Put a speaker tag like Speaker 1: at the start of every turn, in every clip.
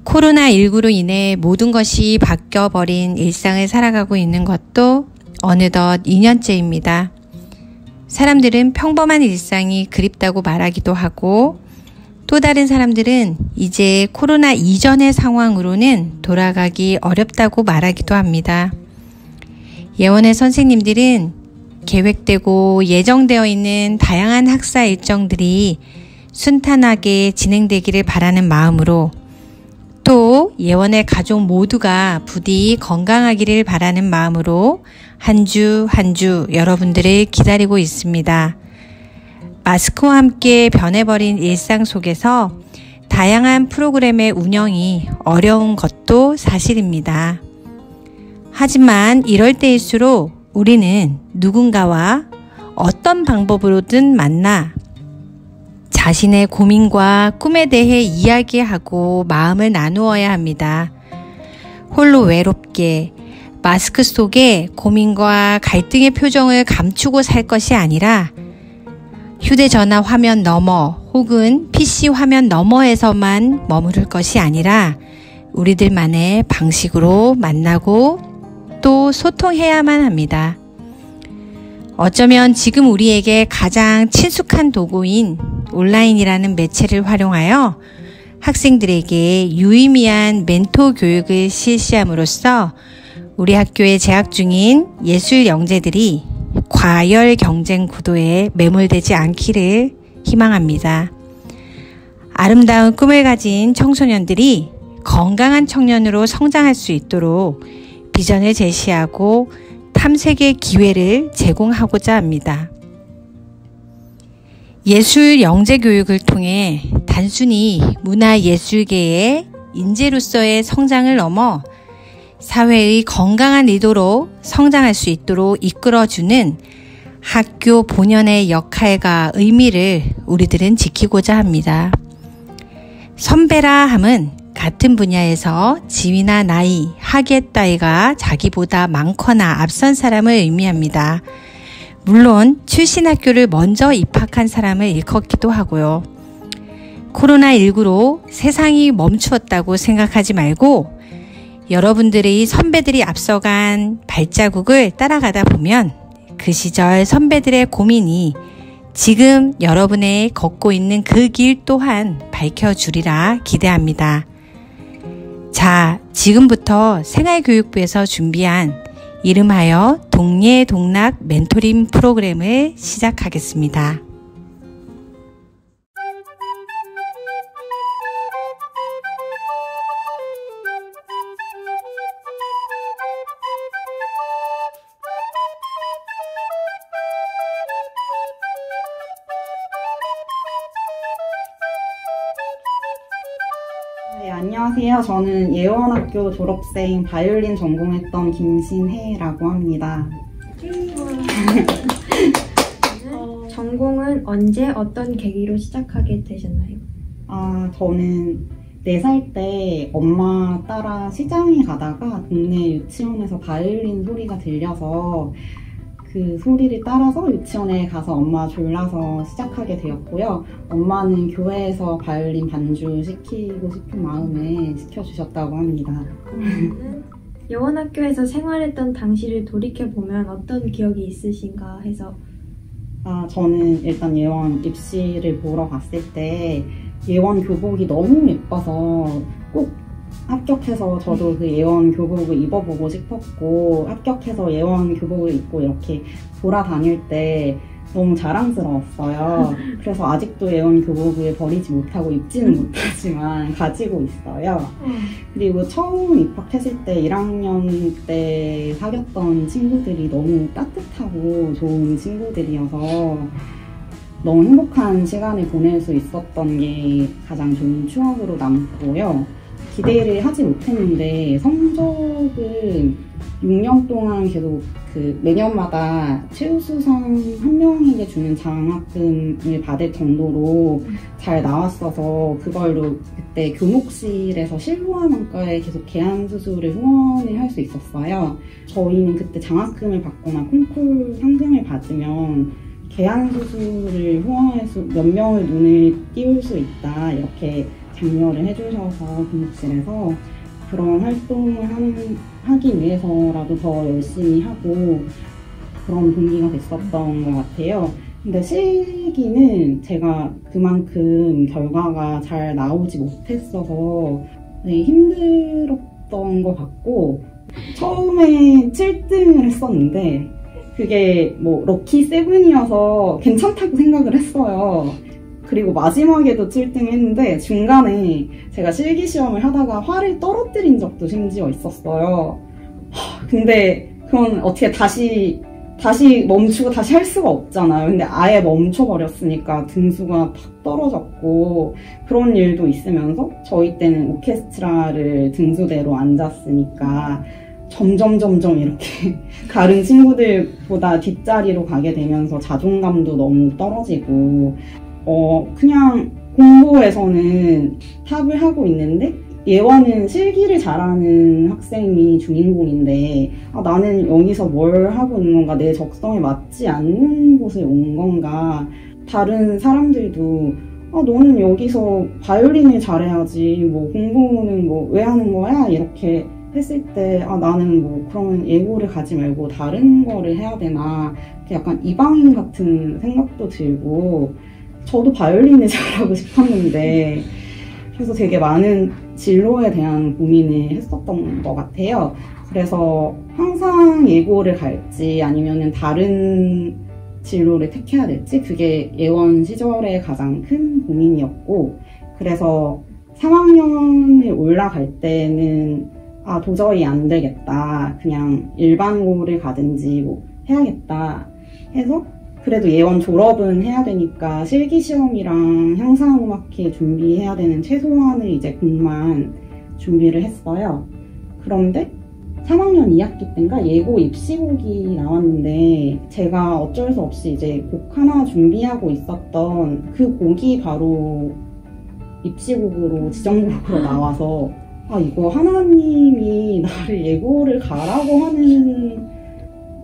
Speaker 1: 코로나19로 인해 모든 것이 바뀌어버린 일상을 살아가고 있는 것도 어느덧 2년째입니다. 사람들은 평범한 일상이 그립다고 말하기도 하고 또 다른 사람들은 이제 코로나 이전의 상황으로는 돌아가기 어렵다고 말하기도 합니다. 예원의 선생님들은 계획되고 예정되어 있는 다양한 학사 일정들이 순탄하게 진행되기를 바라는 마음으로 또 예원의 가족 모두가 부디 건강하기를 바라는 마음으로 한 주 한 주 여러분들을 기다리고 있습니다. 마스크와 함께 변해버린 일상 속에서 다양한 프로그램의 운영이 어려운 것도 사실입니다. 하지만 이럴 때일수록 우리는 누군가와 어떤 방법으로든 만나 자신의 고민과 꿈에 대해 이야기하고 마음을 나누어야 합니다. 홀로 외롭게 마스크 속에 고민과 갈등의 표정을 감추고 살 것이 아니라 휴대전화 화면 너머 혹은 PC 화면 너머에서만 머무를 것이 아니라 우리들만의 방식으로 만나고 또 소통해야만 합니다. 어쩌면 지금 우리에게 가장 친숙한 도구인 온라인이라는 매체를 활용하여 학생들에게 유의미한 멘토 교육을 실시함으로써 우리 학교에 재학 중인 예술 영재들이 과열 경쟁 구도에 매몰되지 않기를 희망합니다. 아름다운 꿈을 가진 청소년들이 건강한 청년으로 성장할 수 있도록 비전을 제시하고 탐색의 기회를 제공하고자 합니다. 예술 영재 교육을 통해 단순히 문화예술계의 인재로서의 성장을 넘어 사회의 건강한 리더로 성장할 수 있도록 이끌어주는 학교 본연의 역할과 의미를 우리들은 지키고자 합니다. 선배라 함은 같은 분야에서 지위나 나이, 학예 따위가 자기보다 많거나 앞선 사람을 의미합니다. 물론 출신 학교를 먼저 입학한 사람을 일컫기도 하고요. 코로나19로 세상이 멈추었다고 생각하지 말고 여러분들의 선배들이 앞서간 발자국을 따라가다 보면 그 시절 선배들의 고민이 지금 여러분의 걷고 있는 그 길 또한 밝혀주리라 기대합니다. 자, 지금부터 생활교육부에서 준비한 이름하여 동예동락 멘토링 프로그램을 시작하겠습니다.
Speaker 2: 네, 안녕하세요. 저는 예원학교 졸업생 바이올린 전공했던 김신혜라고 합니다.
Speaker 3: 전공은 언제 어떤 계기로 시작하게 되셨나요?
Speaker 2: 저는 4살 때 엄마 따라 시장에 가다가 동네 유치원에서 바이올린 소리가 들려서 그 소리를 따라서 유치원에 가서 엄마 졸라서 시작하게 되었고요. 엄마는 교회에서 바이올린 반주 시키고 싶은 마음에 시켜주셨다고 합니다.
Speaker 3: 예원학교에서 생활했던 당시를 돌이켜보면 어떤 기억이 있으신가 해서.
Speaker 2: 저는 일단 예원 입시를 보러 갔을 때 예원 교복이 너무 예뻐서 꼭 합격해서 저도 그 예원 교복을 입어보고 싶었고 합격해서 예원 교복을 입고 이렇게 돌아다닐 때 너무 자랑스러웠어요. 그래서 아직도 예원 교복을 버리지 못하고 입지는 못하지만 가지고 있어요. 그리고 처음 입학했을 때 1학년 때 사귀었던 친구들이 너무 따뜻하고 좋은 친구들이어서 너무 행복한 시간을 보낼 수 있었던 게 가장 좋은 추억으로 남고요. 기대를 하지 못했는데 성적은 6년 동안 계속 매년마다 최우수상 한 명에게 주는 장학금을 받을 정도로 잘 나왔어서 그걸로 그때 교목실에서 실후환원과에 계속 개안수술을 후원을 할 수 있었어요. 저희는 그때 장학금을 받거나 콩쿨 상금을 받으면 개안수술을 후원할 수 몇 명을 눈을 띄울 수 있다 이렇게 격려를 해주셔서 교육실에서 그런 활동을 하기 위해서라도 더 열심히 하고 그런 동기가 됐었던 것 같아요. 근데 실기는 제가 그만큼 결과가 잘 나오지 못했어서 되게 힘들었던 것 같고 처음에 7등을 했었는데 그게 뭐 럭키 세븐이어서 괜찮다고 생각을 했어요. 그리고 마지막에도 7등 했는데 중간에 제가 실기시험을 하다가 활을 떨어뜨린 적도 심지어 있었어요. 근데 그건 어떻게 다시 멈추고 다시 할 수가 없잖아요. 근데 아예 멈춰버렸으니까 등수가 팍 떨어졌고 그런 일도 있으면서 저희 때는 오케스트라를 등수대로 앉았으니까 점점 이렇게 다른 친구들보다 뒷자리로 가게 되면서 자존감도 너무 떨어지고 그냥 공부에서는 탑을 하고 있는데 예원은 실기를 잘하는 학생이 주인공인데 나는 여기서 뭘 하고 있는 건가, 내 적성에 맞지 않는 곳에 온 건가, 다른 사람들도 너는 여기서 바이올린을 잘해야지 뭐 공부는 뭐 왜 하는 거야 이렇게 했을 때 나는 뭐 그러면 예고를 가지 말고 다른 거를 해야 되나 약간 이방인 같은 생각도 들고 저도 바이올린을 잘하고 싶었는데 그래서 되게 많은 진로에 대한 고민을 했었던 것 같아요. 그래서 항상 예고를 갈지 아니면은 다른 진로를 택해야 될지 그게 예원 시절의 가장 큰 고민이었고 그래서 3학년을 올라갈 때는 도저히 안 되겠다. 그냥 일반고를 가든지 뭐 해야겠다 해서 그래도 예원 졸업은 해야 되니까 실기시험이랑 향상음악회 준비해야 되는 최소한의 이제 곡만 준비를 했어요. 그런데 3학년 2학기 때인가 예고 입시곡이 나왔는데 제가 어쩔 수 없이 이제 곡 하나 준비하고 있었던 그 곡이 바로 입시곡으로 지정곡으로 나와서 이거 하나님이 나를 예고를 가라고 하는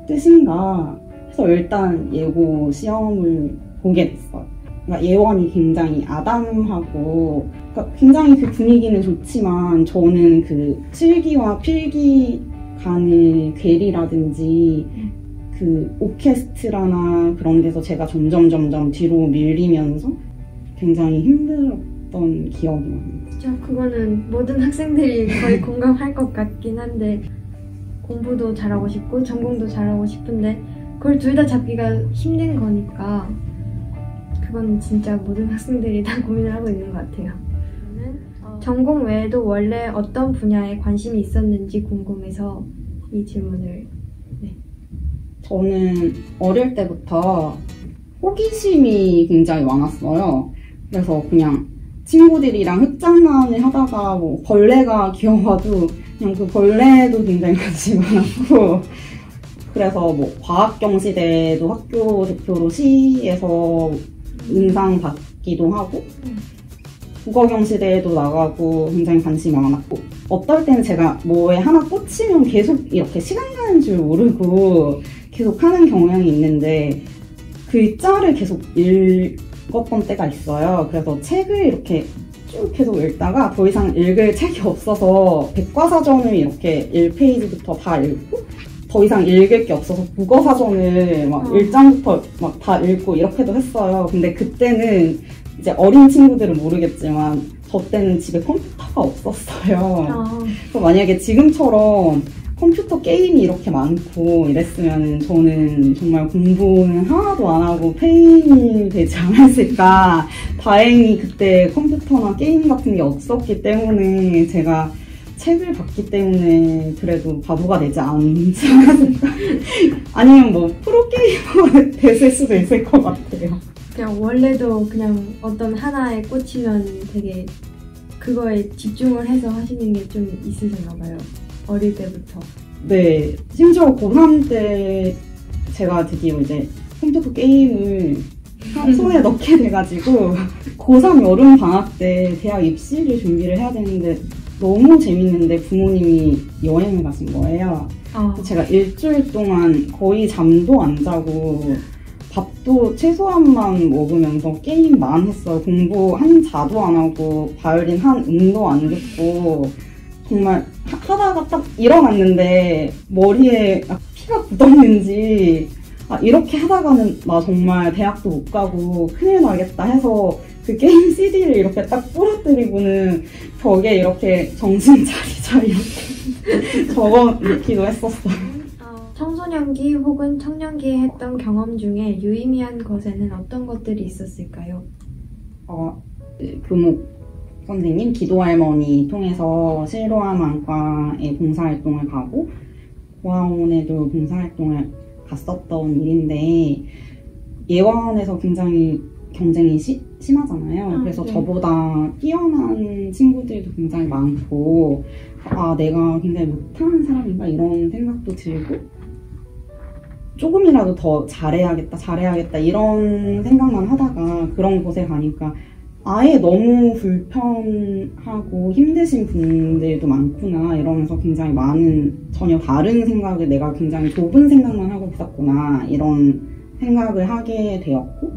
Speaker 2: 뜻인가 해서 일단 예고 시험을 보게 됐어요. 그러니까 예원이 굉장히 아담하고 그러니까 굉장히 그 분위기는 좋지만 저는 그 실기와 필기 간의 괴리라든지 그 오케스트라나 그런 데서 제가 점점 뒤로 밀리면서 굉장히 힘들었던 기억이 나요.
Speaker 3: 진짜 그거는 모든 학생들이 거의 공감할 것 같긴 한데 공부도 잘하고 싶고 전공도 잘하고 싶은데 그걸 둘 다 잡기가 힘든 거니까 그건 진짜 모든 학생들이 다 고민을 하고 있는 것 같아요. 전공 외에도 원래 어떤 분야에 관심이 있었는지 궁금해서 이 질문을
Speaker 2: 저는 어릴 때부터 호기심이 굉장히 많았어요. 그래서 그냥 친구들이랑 흙장난을 하다가 뭐 벌레가 귀여워도 그냥 그 벌레도 굉장히 관심이 많았고 그래서 뭐 과학경시대도 학교 대표로 시에서 은상 받기도 하고 국어경시대에도 나가고 굉장히 관심이 많았고 어떨 때는 제가 뭐에 하나 꽂히면 계속 이렇게 시간 가는 줄 모르고 계속 하는 경향이 있는데 글자를 계속 읽었던 때가 있어요. 그래서 책을 이렇게 쭉 계속 읽다가 더 이상 읽을 책이 없어서 백과사전을 이렇게 1페이지부터 다 읽고 더 이상 읽을 게 없어서 국어사전을 막 1장부터 막 다 읽고 이렇게도 했어요. 근데 그때는 이제 어린 친구들은 모르겠지만 저 때는 집에 컴퓨터가 없었어요. 그래서 만약에 지금처럼 컴퓨터 게임이 이렇게 많고 이랬으면 저는 정말 공부는 하나도 안 하고 페인이 되지 않았을까. 다행히 그때 컴퓨터나 게임 같은 게 없었기 때문에 제가 책을 봤기 때문에 그래도 바보가 되지 않지 않았을까. 아니면 뭐 프로게이머가 됐을 수도 있을 것 같아요.
Speaker 3: 그냥 원래도 그냥 어떤 하나에 꽂히면 되게 그거에 집중을 해서 하시는 게 좀 있으셨나 봐요. 어릴 때부터.
Speaker 2: 네. 심지어 고3 때 제가 드디어 이제 컴퓨터 게임을 손에 넣게 돼가지고 고3 여름 방학 때 대학 입시를 준비를 해야 되는데 너무 재밌는데 부모님이 여행을 가신 거예요. 제가 일주일 동안 거의 잠도 안 자고 밥도 최소한만 먹으면서 게임만 했어요. 공부 한 자도 안 하고 바이올린 한 음도 안 듣고 정말 하다가 딱 일어났는데 머리에 피가 굳었는지 이렇게 하다가는 나 정말 대학도 못 가고 큰일 나겠다 해서 그 게임 CD를 이렇게 딱 부러뜨리고는 벽에 이렇게 정신 차리자 이렇게 적어놓기도 했었어요.
Speaker 3: 청소년기 혹은 청년기에 했던 경험 중에 유의미한 것에는 어떤 것들이 있었을까요?
Speaker 2: 교목 선생님, 기도할머니 통해서 실로암 안과에 봉사활동을 가고 고아원에도 봉사활동을 갔었던 일인데 예원에서 굉장히 경쟁이 심하잖아요. 그래서 저보다 뛰어난 친구들도 굉장히 많고 내가 굉장히 못하는 사람인가 이런 생각도 들고 조금이라도 더 잘해야겠다 이런 생각만 하다가 그런 곳에 가니까 아예 너무 불편하고 힘드신 분들도 많구나 이러면서 굉장히 많은 전혀 다른 생각을 내가 굉장히 좁은 생각만 하고 있었구나 이런 생각을 하게 되었고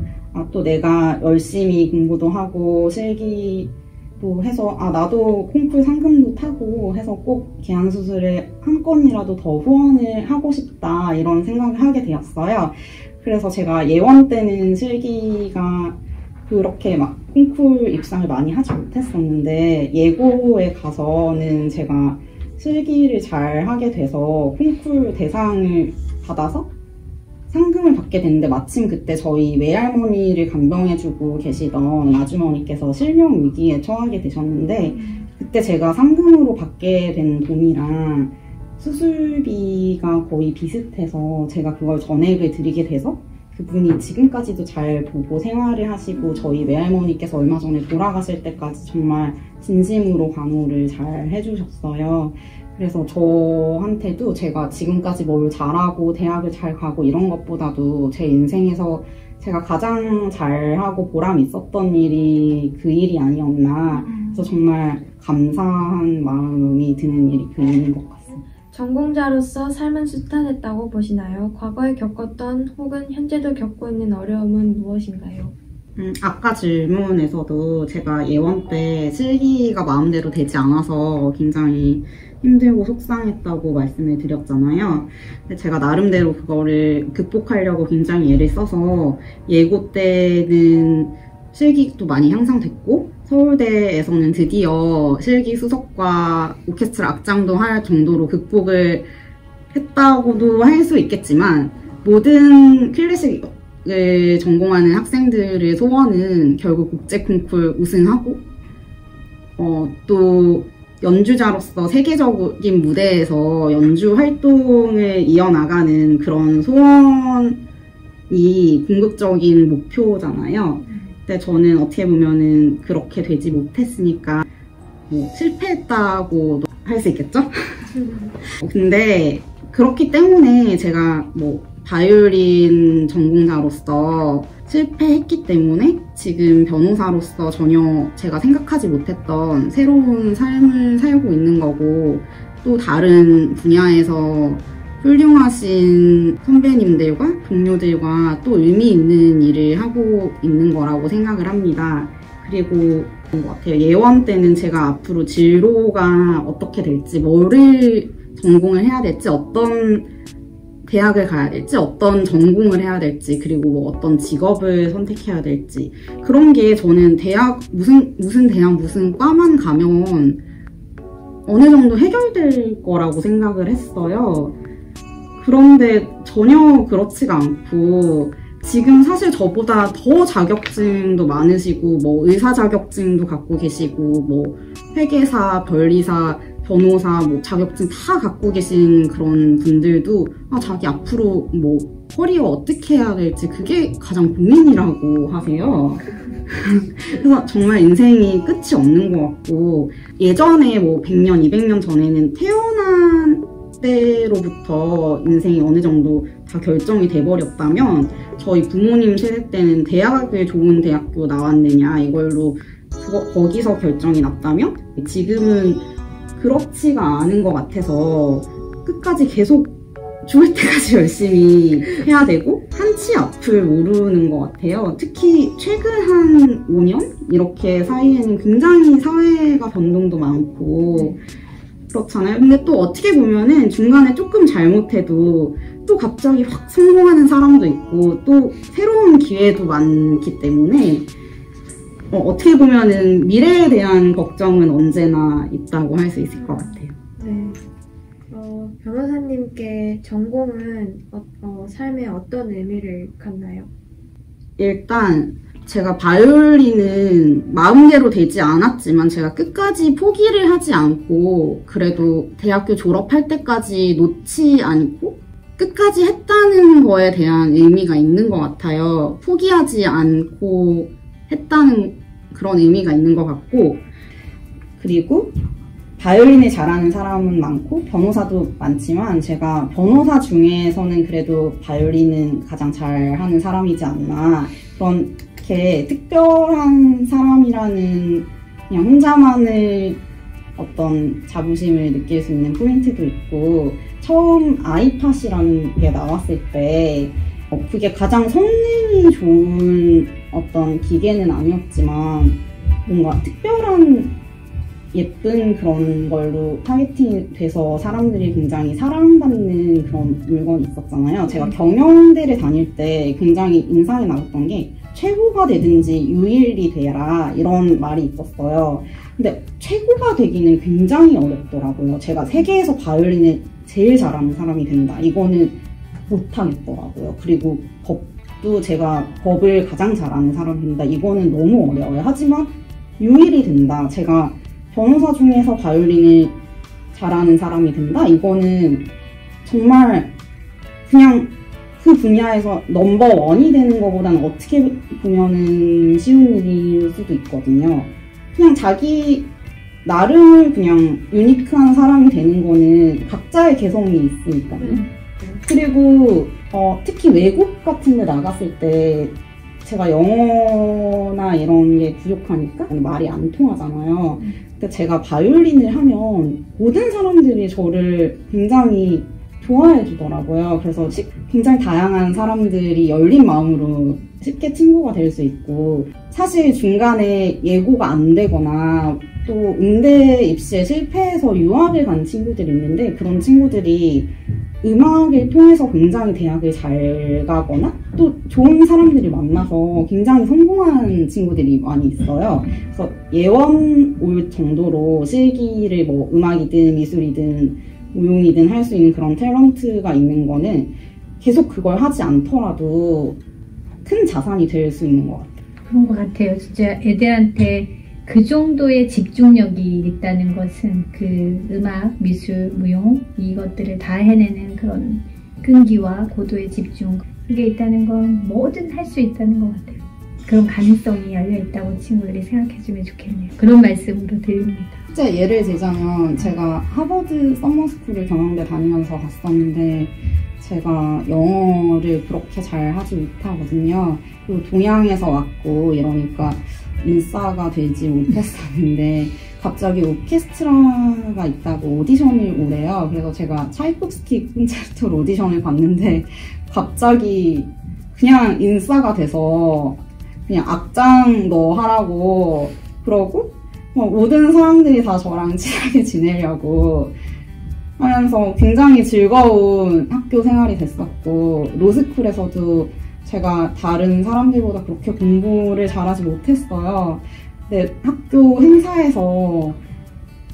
Speaker 2: 또 내가 열심히 공부도 하고 실기도 해서 나도 콩쿨 상금도 타고 해서 꼭 계양수술을 한 건이라도 더 후원을 하고 싶다 이런 생각을 하게 되었어요. 그래서 제가 예원 때는 실기가 그렇게 막 콩쿨 입상을 많이 하지 못했었는데 예고에 가서는 제가 실기를 잘 하게 돼서 콩쿨 대상을 받아서 상금을 받게 됐는데 마침 그때 저희 외할머니를 간병해주고 계시던 아주머니께서 실명 위기에 처하게 되셨는데 그때 제가 상금으로 받게 된 돈이랑 수술비가 거의 비슷해서 제가 그걸 전액을 드리게 돼서 그분이 지금까지도 잘 보고 생활을 하시고 저희 외할머니께서 얼마 전에 돌아가실 때까지 정말 진심으로 간호를 잘 해주셨어요. 그래서 저한테도 제가 지금까지 뭘 잘하고 대학을 잘 가고 이런 것보다도 제 인생에서 제가 가장 잘하고 보람 있었던 일이 그 일이 아니었나. 그래서 정말 감사한 마음이 드는 일이 그 일인 것 같습니다.
Speaker 3: 전공자로서 삶은 수탈했다고 보시나요? 과거에 겪었던 혹은 현재도 겪고 있는 어려움은 무엇인가요?
Speaker 2: 아까 질문에서도 제가 예원 때 실기가 마음대로 되지 않아서 굉장히 힘들고 속상했다고 말씀을 드렸잖아요. 근데 제가 나름대로 그거를 극복하려고 굉장히 애를 써서 예고 때는 실기도 많이 향상됐고 서울대에서는 드디어 실기 수석과 오케스트라 악장도 할 정도로 극복을 했다고도 할 수 있겠지만 모든 클래식을 전공하는 학생들의 소원은 결국 국제 콩쿨 우승하고 또 연주자로서 세계적인 무대에서 연주 활동을 이어나가는 그런 소원이 궁극적인 목표잖아요. 근데 저는 어떻게 보면은 그렇게 되지 못했으니까 실패했다고도 할 수 있겠죠? 근데 그렇기 때문에 제가 바이올린 전공자로서 실패했기 때문에 지금 변호사로서 전혀 제가 생각하지 못했던 새로운 삶을 살고 있는 거고 또 다른 분야에서 훌륭하신 선배님들과 동료들과 또 의미 있는 일을 하고 있는 거라고 생각을 합니다. 그리고 것 같아요. 예원 때는 제가 앞으로 진로가 어떻게 될지, 뭐를 전공을 해야 될지, 어떤 대학을 가야 될지, 어떤 전공을 해야 될지, 그리고 어떤 직업을 선택해야 될지 그런 게 저는 대학 무슨 대학 무슨 과만 가면 어느 정도 해결될 거라고 생각을 했어요. 그런데 전혀 그렇지가 않고 지금 사실 저보다 더 자격증도 많으시고 의사 자격증도 갖고 계시고 회계사, 변리사, 변호사 자격증 다 갖고 계신 그런 분들도 자기 앞으로 커리어 어떻게 해야 될지 그게 가장 고민이라고 하세요. 그래서 정말 인생이 끝이 없는 것 같고 예전에 100년, 200년 전에는 태어난 때로부터 인생이 어느 정도 다 결정이 돼버렸다면 저희 부모님 세대 때는 대학을 좋은 대학교 나왔느냐 이걸로 거기서 결정이 났다면 지금은 그렇지가 않은 것 같아서 끝까지 계속 죽을 때까지 열심히 해야 되고 한치 앞을 모르는 것 같아요. 특히 최근 한 5년? 이렇게 사이에는 굉장히 사회가 변동도 많고 그렇잖아요. 근데 또 어떻게 보면은 중간에 조금 잘못해도 또 갑자기 확 성공하는 사람도 있고 또 새로운 기회도 많기 때문에 어떻게 보면은 미래에 대한 걱정은 언제나 있다고 할 수 있을 것 같아요.
Speaker 3: 네. 변호사님께 전공은 삶에 어떤 의미를 갖나요?
Speaker 2: 일단 제가 바이올린은 마음대로 되지 않았지만 제가 끝까지 포기를 하지 않고 그래도 대학교 졸업할 때까지 놓지 않고 끝까지 했다는 거에 대한 의미가 있는 것 같아요. 포기하지 않고 했다는 그런 의미가 있는 것 같고 그리고 바이올린을 잘하는 사람은 많고 변호사도 많지만 제가 변호사 중에서는 그래도 바이올린은 가장 잘하는 사람이지 않나 그렇게 특별한 사람이라는 그냥 혼자만의 어떤 자부심을 느낄 수 있는 포인트도 있고 처음 아이팟이라는 게 나왔을 때 그게 가장 성능이 좋은 어떤 기계는 아니었지만 뭔가 특별한 예쁜 그런 걸로 타겟팅이 돼서 사람들이 굉장히 사랑받는 그런 물건이 있었잖아요. 제가 경영대를 다닐 때 굉장히 인상이 남았던 게 최고가 되든지 유일이 되라 이런 말이 있었어요. 근데 최고가 되기는 굉장히 어렵더라고요. 제가 세계에서 바이올린을 제일 잘하는 사람이 된다. 이거는 못하겠더라고요. 그리고 법도 제가 법을 가장 잘하는 사람이 된다. 이거는 너무 어려워요. 하지만 유일이 된다. 제가 변호사 중에서 바이올린을 잘하는 사람이 된다? 이거는 정말 그냥 그 분야에서 넘버원이 되는 것보다는 어떻게 보면은 쉬운 일일 수도 있거든요. 그냥 자기 나름을 그냥 유니크한 사람이 되는 거는 각자의 개성이 있으니까요. 그리고 특히 외국 같은 데 나갔을 때 제가 영어나 이런 게 부족하니까 말이 안 통하잖아요. 근데 제가 바이올린을 하면 모든 사람들이 저를 굉장히 좋아해 주더라고요. 그래서 굉장히 다양한 사람들이 열린 마음으로 쉽게 친구가 될 수 있고 사실 중간에 예고가 안 되거나 또 음대 입시에 실패해서 유학을 간 친구들이 있는데 그런 친구들이 음악을 통해서 굉장히 대학을 잘 가거나 또 좋은 사람들이 만나서 굉장히 성공한 친구들이 많이 있어요. 그래서 예원 올 정도로 실기를 뭐 음악이든 미술이든 무용이든 할 수 있는 그런 탤런트가 있는 거는 계속 그걸 하지 않더라도 큰 자산이 될 수 있는 것 같아요.
Speaker 1: 그런 것 같아요. 진짜 애들한테 그 정도의 집중력이 있다는 것은 그 음악, 미술, 무용 이것들을 다 해내는 그런 끈기와 고도의 집중 그게 있다는 건 뭐든 할 수 있다는 것 같아요. 그런 가능성이 열려있다고 친구들이 생각해주면 좋겠네요. 그런 말씀으로 들립니다.
Speaker 2: 실제 예를 들자면 제가 하버드 서머스쿨을 경영대 다니면서 갔었는데 제가 영어를 그렇게 잘 하지 못하거든요. 그리고 동양에서 왔고 이러니까 인싸가 되지 못했었는데 갑자기 오케스트라가 있다고 오디션을 오래요. 그래서 제가 차이콥스키 콘체르토 오디션을 봤는데 갑자기 그냥 인싸가 돼서 그냥 악장 너 하라고 그러고 모든 사람들이 다 저랑 친하게 지내려고 하면서 굉장히 즐거운 학교 생활이 됐었고 로스쿨에서도 제가 다른 사람들보다 그렇게 공부를 잘하지 못했어요. 근데 학교 행사에서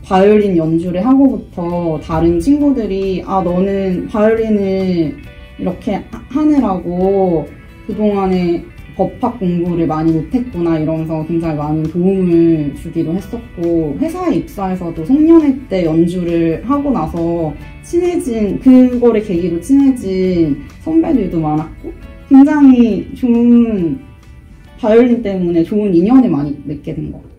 Speaker 2: 바이올린 연주를 하고부터 다른 친구들이 너는 바이올린을 이렇게 하느라고 그동안에 법학 공부를 많이 못했구나 이러면서 굉장히 많은 도움을 주기도 했었고 회사에 입사해서도 송년회 때 연주를 하고 나서 그거를 계기로 친해진 선배들도 많았고 굉장히 좋은 바이올린 때문에 좋은 인연을 많이 맺게 된 것 같아요.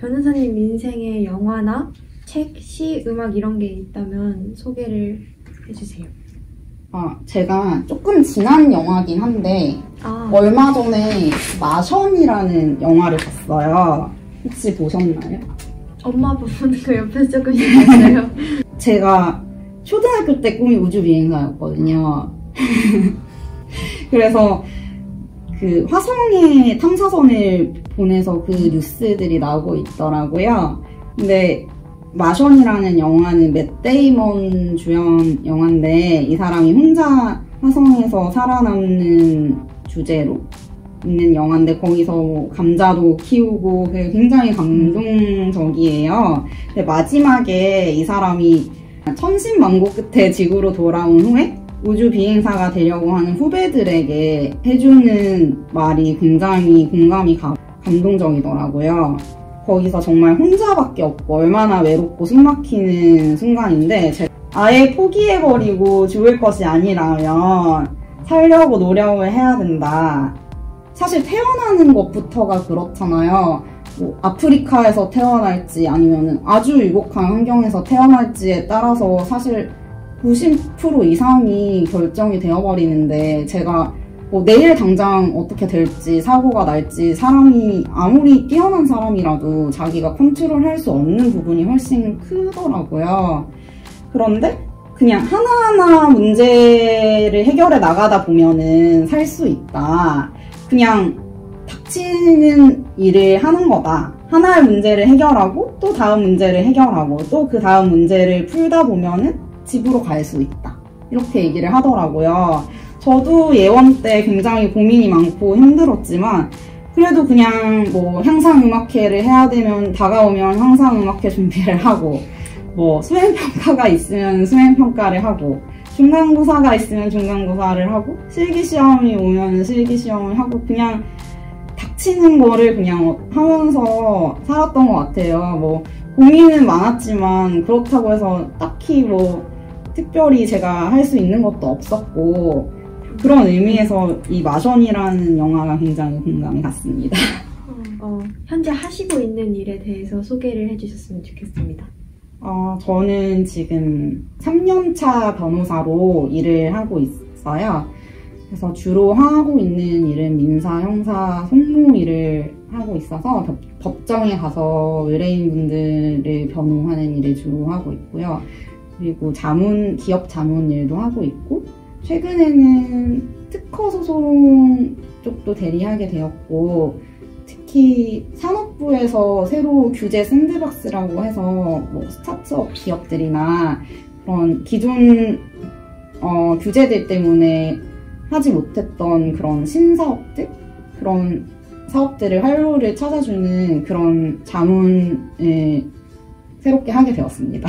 Speaker 3: 변호사님 인생의 영화나 책, 시, 음악 이런 게 있다면 소개를 해주세요.
Speaker 2: 제가 조금 지난 영화긴 한데 얼마 전에 마션이라는 영화를 봤어요. 혹시 보셨나요?
Speaker 3: 엄마 보는 거 옆에서 조금씩 봤어요.
Speaker 2: 제가 초등학교 때 꿈이 우주 비행사였거든요. 그래서 그 화성에 탐사선을 보내서 그 뉴스들이 나오고 있더라고요. 근데 마션이라는 영화는 맷 데이먼 주연 영화인데 이 사람이 혼자 화성에서 살아남는 주제로 있는 영화인데 거기서 뭐 감자도 키우고 굉장히 감동적이에요. 근데 마지막에 이 사람이 천신만고 끝에 지구로 돌아온 후에 우주 비행사가 되려고 하는 후배들에게 해주는 말이 굉장히 공감이 감동적이더라고요. 거기서 정말 혼자밖에 없고 얼마나 외롭고 숨막히는 순간인데 아예 포기해버리고 죽을 것이 아니라면 살려고 노력을 해야 된다. 사실 태어나는 것부터가 그렇잖아요. 뭐 아프리카에서 태어날지 아니면 아주 유복한 환경에서 태어날지에 따라서 사실 90% 이상이 결정이 되어버리는데 제가 뭐 내일 당장 어떻게 될지 사고가 날지 사람이 아무리 뛰어난 사람이라도 자기가 컨트롤할 수 없는 부분이 훨씬 크더라고요. 그런데 그냥 하나하나 문제를 해결해 나가다 보면은 살 수 있다. 그냥 닥치는 일을 하는 거다. 하나의 문제를 해결하고 또 다음 문제를 해결하고 또 그 다음 문제를 풀다 보면은 집으로 갈 수 있다. 이렇게 얘기를 하더라고요. 저도 예원 때 굉장히 고민이 많고 힘들었지만 그래도 그냥 뭐 향상음악회를 해야 되면 다가오면 향상음악회 준비를 하고 뭐 수행평가가 있으면 수행평가를 하고 중간고사가 있으면 중간고사를 하고 실기시험이 오면 실기시험을 하고 그냥 닥치는 거를 그냥 하면서 살았던 것 같아요. 뭐 고민은 많았지만 그렇다고 해서 딱히 뭐 특별히 제가 할 수 있는 것도 없었고 그런 의미에서 이 마션이라는 영화가 굉장히 공감이 갔습니다.
Speaker 3: 현재 하시고 있는 일에 대해서 소개를 해주셨으면 좋겠습니다.
Speaker 2: 저는 지금 3년차 변호사로 일을 하고 있어요. 그래서 주로 하고 있는 일은 민사, 형사, 송무 일을 하고 있어서 법정에 가서 의뢰인분들을 변호하는 일을 주로 하고 있고요. 그리고 기업 자문 일도 하고 있고 최근에는 특허 소송 쪽도 대리하게 되었고 특히 산업부에서 새로 규제 샌드박스라고 해서 뭐 스타트업 기업들이나 그런 기존 규제들 때문에 하지 못했던 그런 신사업들? 그런 사업들을 활로를 찾아주는 그런 자문을 새롭게 하게 되었습니다.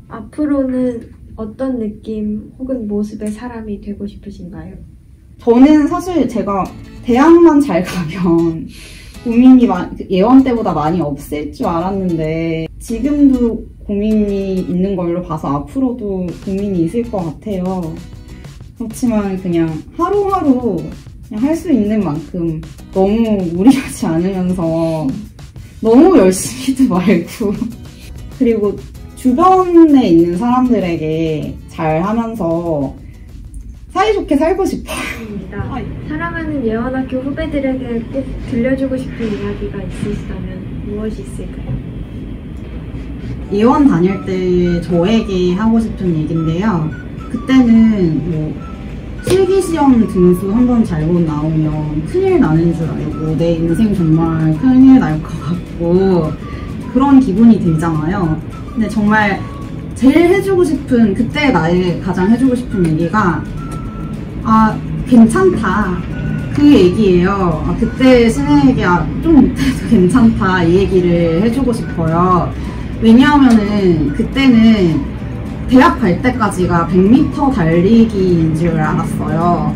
Speaker 3: 앞으로는 어떤 느낌 혹은 모습의 사람이 되고 싶으신가요?
Speaker 2: 저는 사실 제가 대학만 잘 가면 고민이 예원 때보다 많이 없을 줄 알았는데 지금도 고민이 있는 걸로 봐서 앞으로도 고민이 있을 것 같아요. 그렇지만 그냥 하루하루 그냥 할 수 있는 만큼 너무 무리하지 않으면서 너무 열심히도 말고 그리고 주변에 있는 사람들에게 잘하면서 사이좋게 살고 싶어요.
Speaker 3: 사랑하는 예원학교 후배들에게 꼭 들려주고 싶은 이야기가 있으시다면 무엇이 있을까요?
Speaker 2: 예원 다닐 때 저에게 하고 싶은 얘기인데요. 그때는 뭐 실기시험 등수 한 번 잘못 나오면 큰일 나는 줄 알고 내 인생 정말 큰일 날 것 같고 그런 기분이 들잖아요. 근데 정말 제일 해주고 싶은 그때 나의 가장 해주고 싶은 얘기가 괜찮다 그 얘기예요. 그때 신혜에게 좀 못해도 괜찮다 이 얘기를 해주고 싶어요. 왜냐하면은 그때는 대학 갈 때까지가 100m 달리기인 줄 알았어요.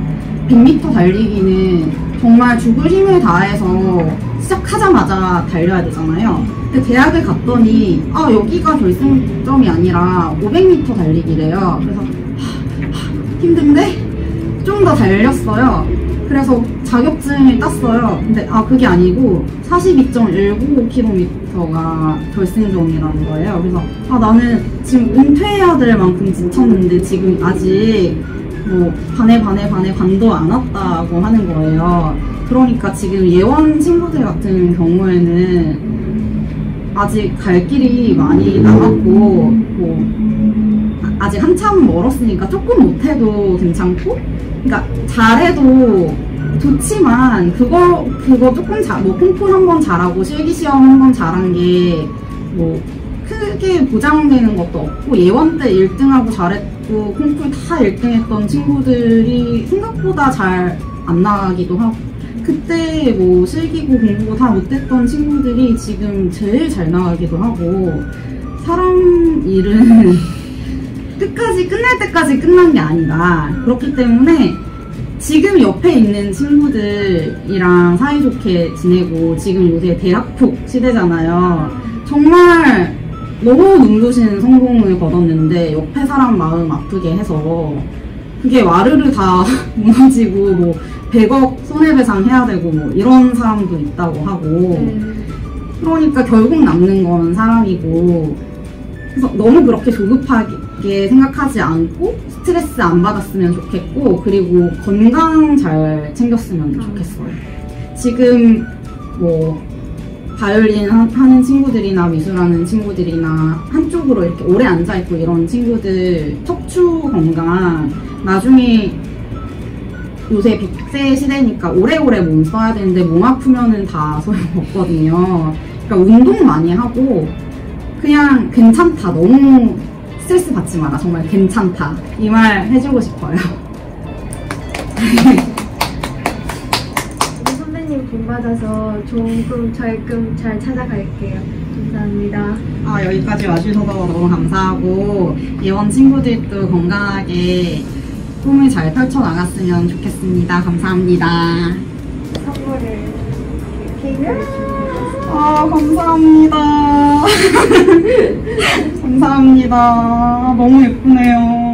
Speaker 2: 100m 달리기는 정말 죽을 힘을 다해서 시작하자마자 달려야 되잖아요. 근데 대학을 갔더니 여기가 결승점이 아니라 500m 달리기래요. 그래서 힘든데 좀 더 달렸어요. 그래서 자격증을 땄어요. 근데 그게 아니고 42.195km가 결승점이라는 거예요. 그래서 나는 지금 은퇴해야 될 만큼 지쳤는데 지금 아직 뭐 반도 안 왔다고 하는 거예요. 그러니까 지금 예원 친구들 같은 경우에는 아직 갈 길이 많이 남았고 뭐 아직 한참 멀었으니까 조금 못해도 괜찮고, 그러니까 잘해도 좋지만 그거 조금 뭐 콩쿨 한번 잘하고 실기시험 한번 잘한 게 뭐 크게 보장되는 것도 없고, 예원 때 1등하고 잘했고 콩쿨 다 1등했던 친구들이 생각보다 잘 안 나가기도 하고, 그때 뭐 실기고 공부고 다 못했던 친구들이 지금 제일 잘 나가기도 하고, 사람 일은 끝까지 끝날 때까지 끝난 게 아니다. 그렇기 때문에 지금 옆에 있는 친구들이랑 사이좋게 지내고, 지금 요새 대학폭 시대잖아요. 정말 너무 눈부신 성공을 거뒀는데 옆에 사람 마음 아프게 해서 그게 와르르 다 무너지고 뭐 100억 손해배상 해야 되고 뭐 이런 사람도 있다고 하고, 그러니까 결국 남는 건 사람이고, 그래서 너무 그렇게 조급하게 생각하지 않고 스트레스 안 받았으면 좋겠고, 그리고 건강 잘 챙겼으면 좋겠어요. 지금 뭐 바이올린 하는 친구들이나 미술하는 친구들이나 한쪽으로 이렇게 오래 앉아있고 이런 친구들 척추 건강, 나중에 요새 100세 시대니까 오래오래 몸 써야 되는데 몸 아프면은 다 소용없거든요. 그러니까 운동 많이 하고 그냥 괜찮다, 너무 스트레스 받지 마라, 정말 괜찮다, 이 말 해주고 싶어요.
Speaker 3: 선배님 복 받아서 좋은 꿈, 저의 꿈 잘 찾아갈게요. 감사합니다.
Speaker 2: 여기까지 와주셔서 너무 감사하고, 예원 친구들도 건강하게 꿈을 잘 펼쳐나갔으면 좋겠습니다. 감사합니다.
Speaker 3: 선물을 케이크를
Speaker 2: 감사합니다. 감사합니다. 너무 예쁘네요.